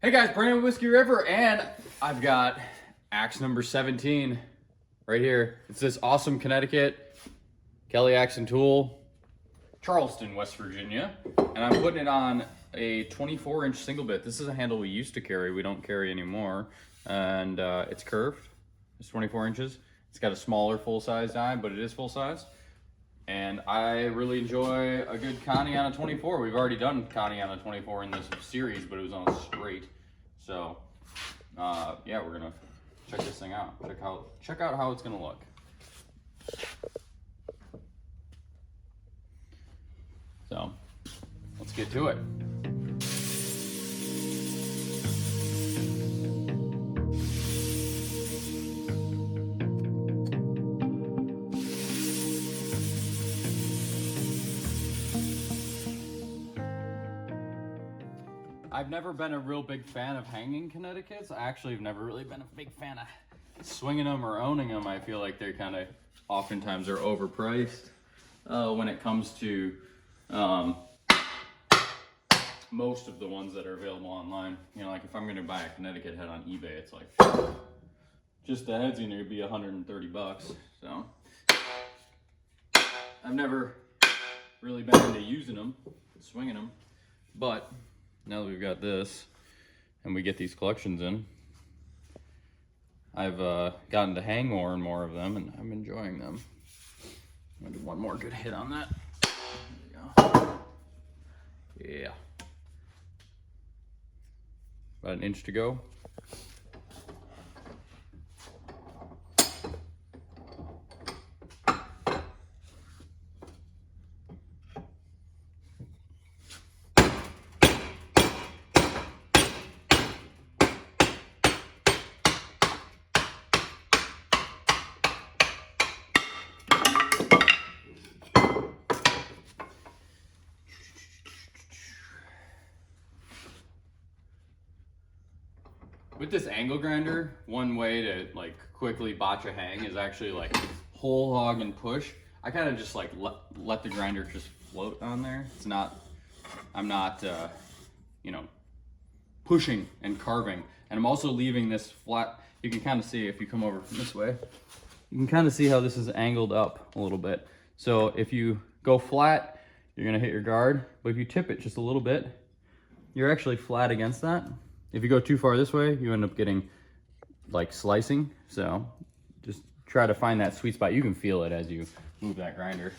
Hey guys, Brandon Whiskey River, and I've got axe number 17 right here. It's this awesome Connecticut Kelly axe and tool, Charleston, West Virginia, and I'm putting it on a 24-inch single bit. This is a handle we used to carry, we don't carry anymore, and it's curved. It's 24 inches. It's got a smaller full-size die, but it is full-size. And I really enjoy a good Connie on a 24. We've already done Connie on a 24 in this series, but it was on a straight. So, yeah, we're gonna check this thing out. Check out how it's gonna look. So, let's get to it. I've never been a real big fan of hanging Connecticut's. I actually have never really been a big fan of swinging them or owning them. I feel like they're kind of, oftentimes are overpriced when it comes to most of the ones that are available online. You know, like if I'm gonna buy a Connecticut head on eBay, it's like, just the head's gonna be 130 bucks. So, I've never really been into using them, swinging them, but now that we've got this and we get these collections in, I've gotten to hang more and more of them, and I'm enjoying them. I'm gonna do one more good hit on that. There we go. Yeah. About an inch to go. With this angle grinder, one way to like quickly botch a hang is actually like whole hog and push. I kind of just like let the grinder just float on there. It's not, I'm not, you know, pushing and carving. And I'm also leaving this flat. You can kind of see if you come over from this way, you can kind of see how this is angled up a little bit. So if you go flat, you're gonna hit your guard, but if you tip it just a little bit, you're actually flat against that. If you go too far this way, you end up getting like slicing. So just try to find that sweet spot. You can feel it as you move that grinder.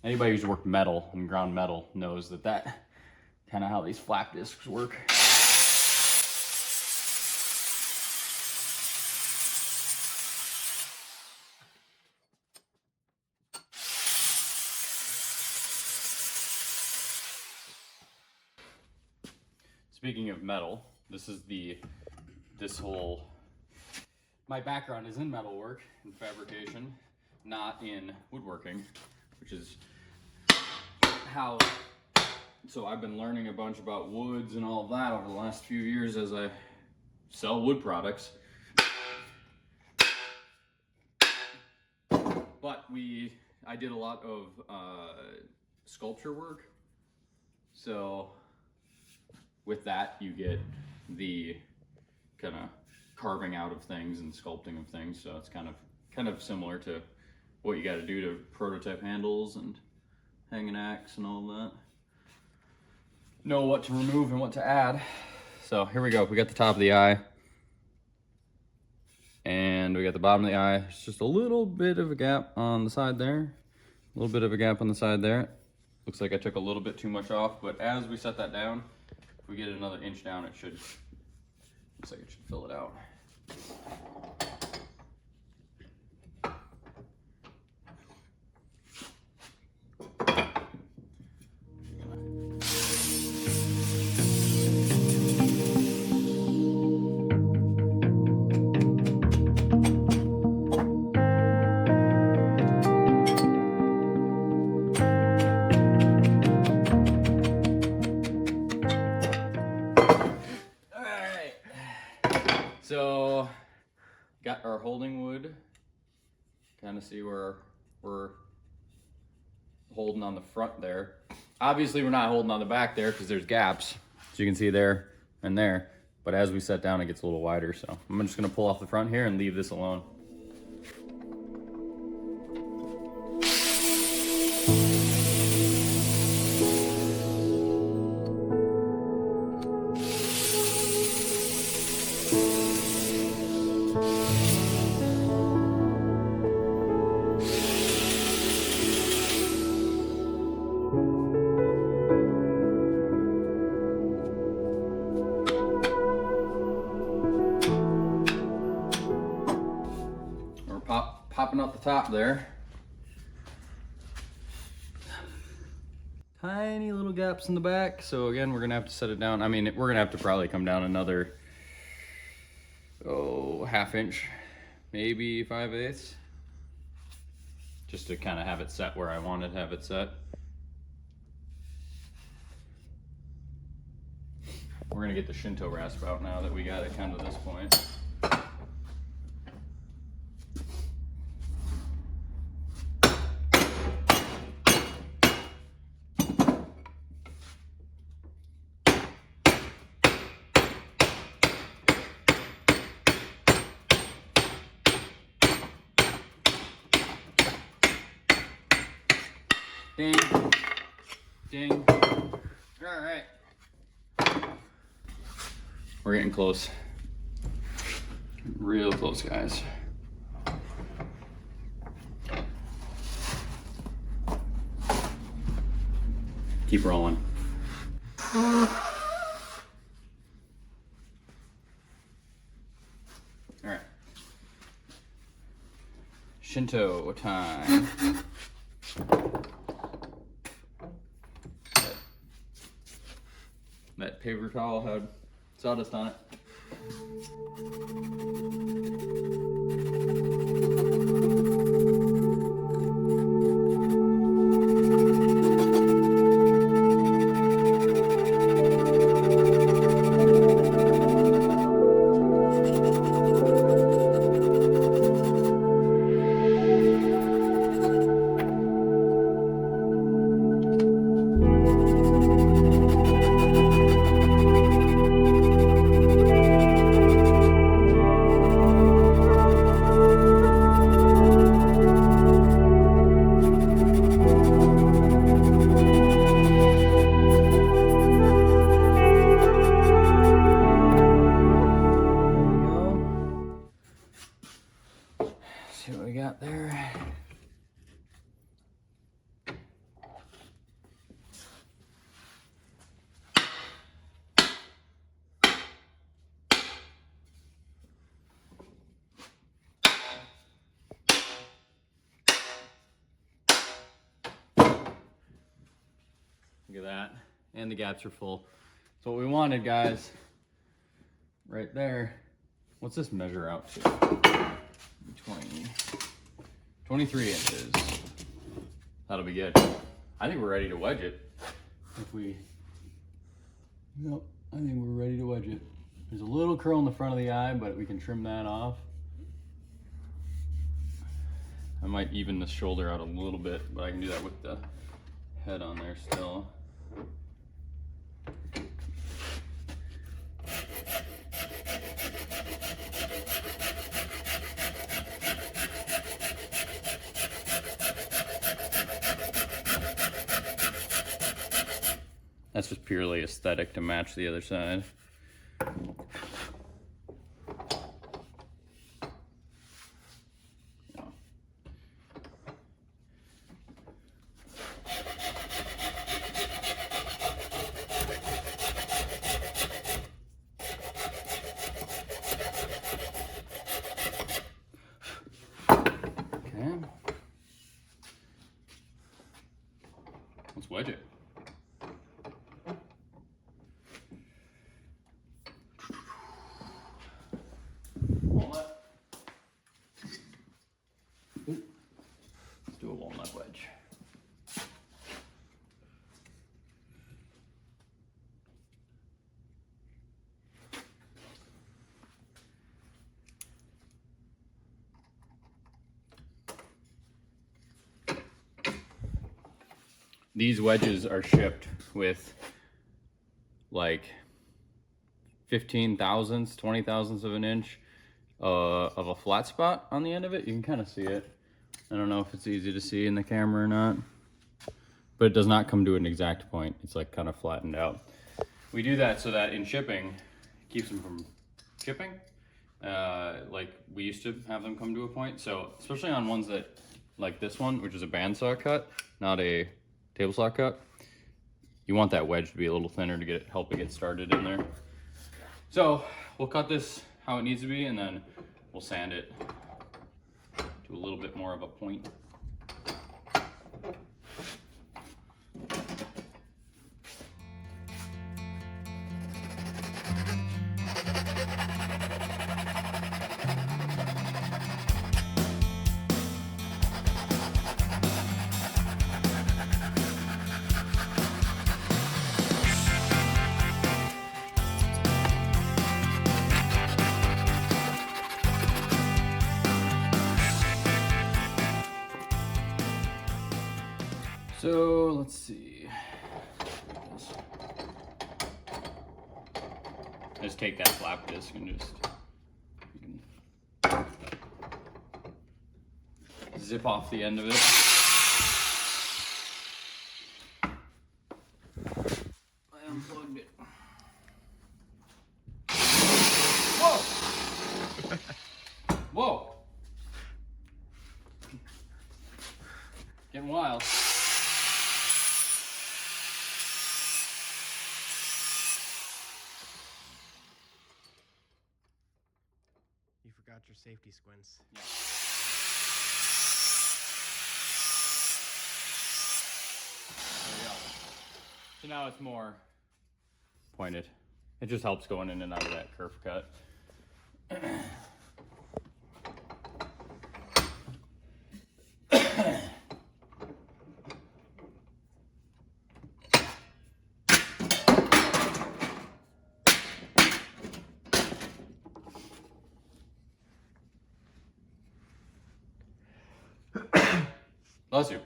Anybody who's worked metal and ground metal knows that that kind of how these flap discs work. Speaking of metal, my background is in metalwork and fabrication, not in woodworking, which is how, so I've been learning a bunch about woods and all of that over the last few years as I sell wood products. But I did a lot of sculpture work, so with that, you get the kind of carving out of things and sculpting of things. So it's kind of similar to what you got to do to prototype handles and hang an axe and all that. Know what to remove and what to add. So here we go. We got the top of the eye, and we got the bottom of the eye. It's just a little bit of a gap on the side there. A little bit of a gap on the side there. Looks like I took a little bit too much off, but as we set that down, if we get another inch down, it should, looks like it should fill it out. So, got our holding wood. Kind of see where we're holding on the front there. Obviously, we're not holding on the back there because there's gaps. So you can see there and there. but as we set down, it gets a little wider. So I'm just gonna pull off the front here and leave this alone. Popping out the top there. Tiny little gaps in the back. So again, we're gonna have to set it down. I mean, we're gonna have to probably come down another, ½ inch, maybe 5/8, just to kind of have it set where I wanted to have it set. We're gonna get the Shinto rasp out now that we got it kind of this point. Ding, ding. All right. We're getting close. Real close, guys. Keep rolling. All right. Shinto time. That paper towel had sawdust on it. See what we got there. Look at that. And the gaps are full. That's what we wanted, guys. Right there. What's this measure out to? 23 inches. That'll be good. I think we're ready to wedge it. Yep, I think we're ready to wedge it. There's a little curl in the front of the eye, but we can trim that off. I might even the shoulder out a little bit, but I can do that with the head on there still. That's just purely aesthetic to match the other side. Okay. Let's wedge it. Let's do a walnut wedge. These wedges are shipped with like 15 thousandths, 20 thousandths of an inch of a flat spot on the end of it. You can kind of see it. I don't know if it's easy to see in the camera or not, but it does not come to an exact point. It's like kind of flattened out. We do that so that in shipping, it keeps them from chipping. Like we used to have them come to a point. So especially on ones that, like this one, which is a bandsaw cut, not a table saw cut, you want that wedge to be a little thinner to help it get started in there. So we'll cut this how it needs to be, and then we'll sand it to a little bit more of a point. So let's see. Just take that flap disc and just zip off the end of it. I unplugged it. Whoa! Whoa! Getting wild. You forgot your safety squints. Yeah. There we go. So now it's more pointed. It just helps going in and out of that curve cut. Bless you.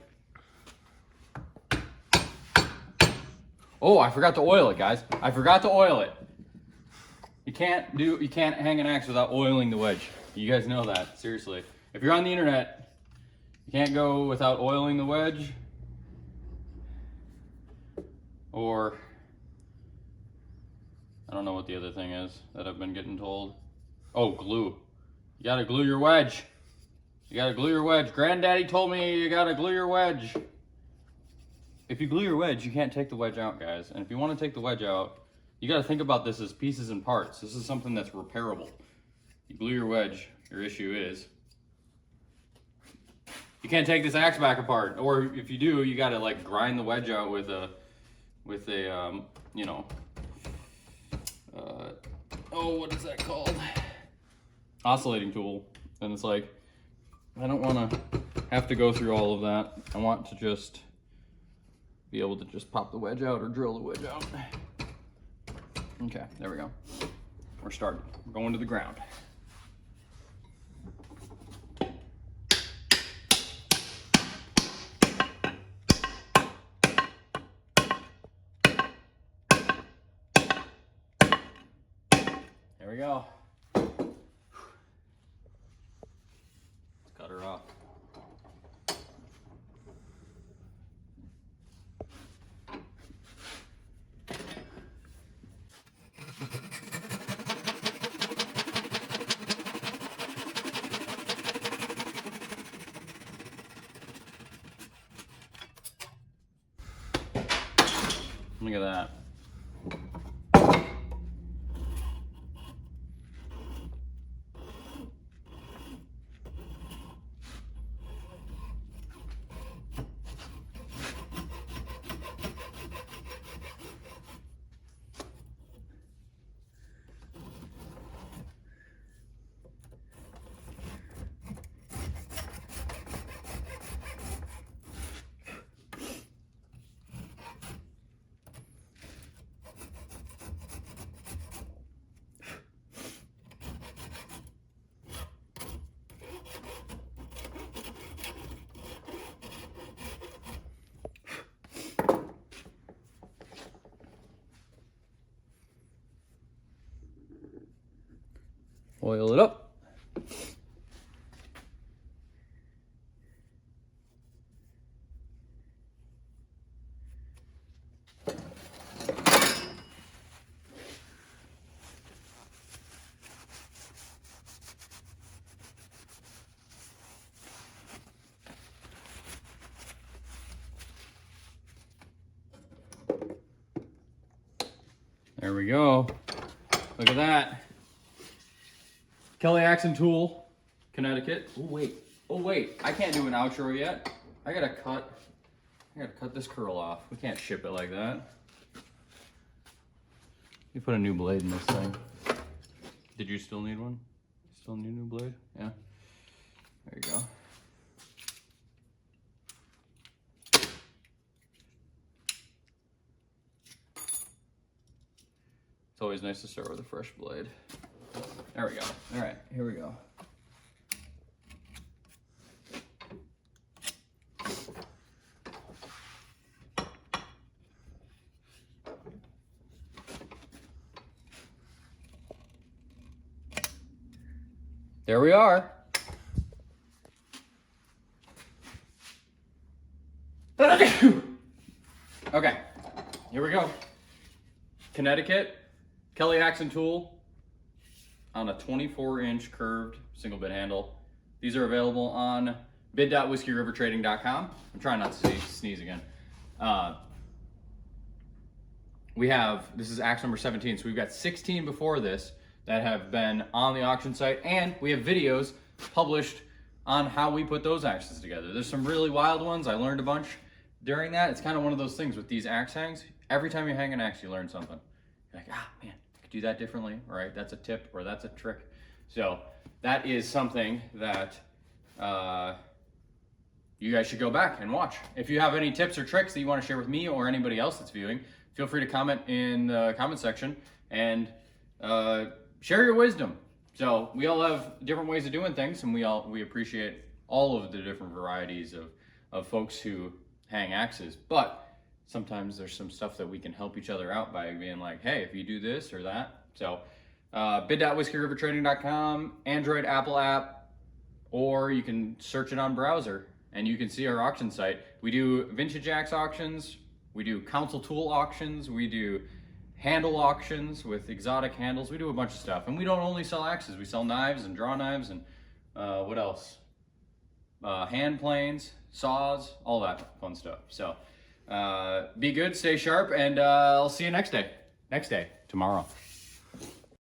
Oh, I forgot to oil it, guys. I forgot to oil it. You can't hang an axe without oiling the wedge. You guys know that, seriously. If you're on the internet, you can't go without oiling the wedge. Or, I don't know what the other thing is that I've been getting told. Oh, glue. You gotta glue your wedge. You gotta glue your wedge. Granddaddy told me you gotta glue your wedge. If you glue your wedge, you can't take the wedge out, guys. And if you want to take the wedge out, you gotta think about this as pieces and parts. This is something that's repairable. You glue your wedge, your issue is you can't take this axe back apart. Or if you do, you gotta like grind the wedge out with a you know, oh, what is that called? Oscillating tool. And it's like, I don't want to have to go through all of that. I want to just be able to just pop the wedge out or drill the wedge out. Okay, there we go. We're starting. We're going to the ground. There we go. Cut her off. Look at that. Oil it up. There we go. Look at that. Kelly Axe and Tool, Connecticut. Oh wait. I can't do an outro yet. I gotta cut this curl off. We can't ship it like that. You put a new blade in this thing. Did you still need one? Still need a new blade? Yeah. There you go. It's always nice to start with a fresh blade. There we go. All right, here we go. There we are. Okay, here we go. Connecticut, Kelly Axe and Tool on a 24-inch curved single bit handle. These are available on bid.whiskeyrivertrading.com. I'm trying not to sneeze again. This is axe number 17, so we've got 16 before this that have been on the auction site, and we have videos published on how we put those axes together. There's some really wild ones. I learned a bunch during that. It's kind of one of those things with these axe hangs. Every time you hang an axe, you learn something. You're like, man, I could do that differently, right? That's a tip, or that's a trick. So that is something that you guys should go back and watch. If you have any tips or tricks that you want to share with me or anybody else that's viewing, feel free to comment in the comment section and share your wisdom. So we all have different ways of doing things, and we appreciate all of the different varieties of folks who hang axes. But sometimes there's some stuff that we can help each other out by being like, hey, if you do this or that. So bid.whiskeyrivertrading.com, Android, Apple app, or you can search it on browser and you can see our auction site. We do vintage axe auctions, we do council tool auctions, we do handle auctions with exotic handles. We do a bunch of stuff, and we don't only sell axes. We sell knives and draw knives and what else? Hand planes, saws, all that fun stuff. So be good, stay sharp, and I'll see you next day. Tomorrow.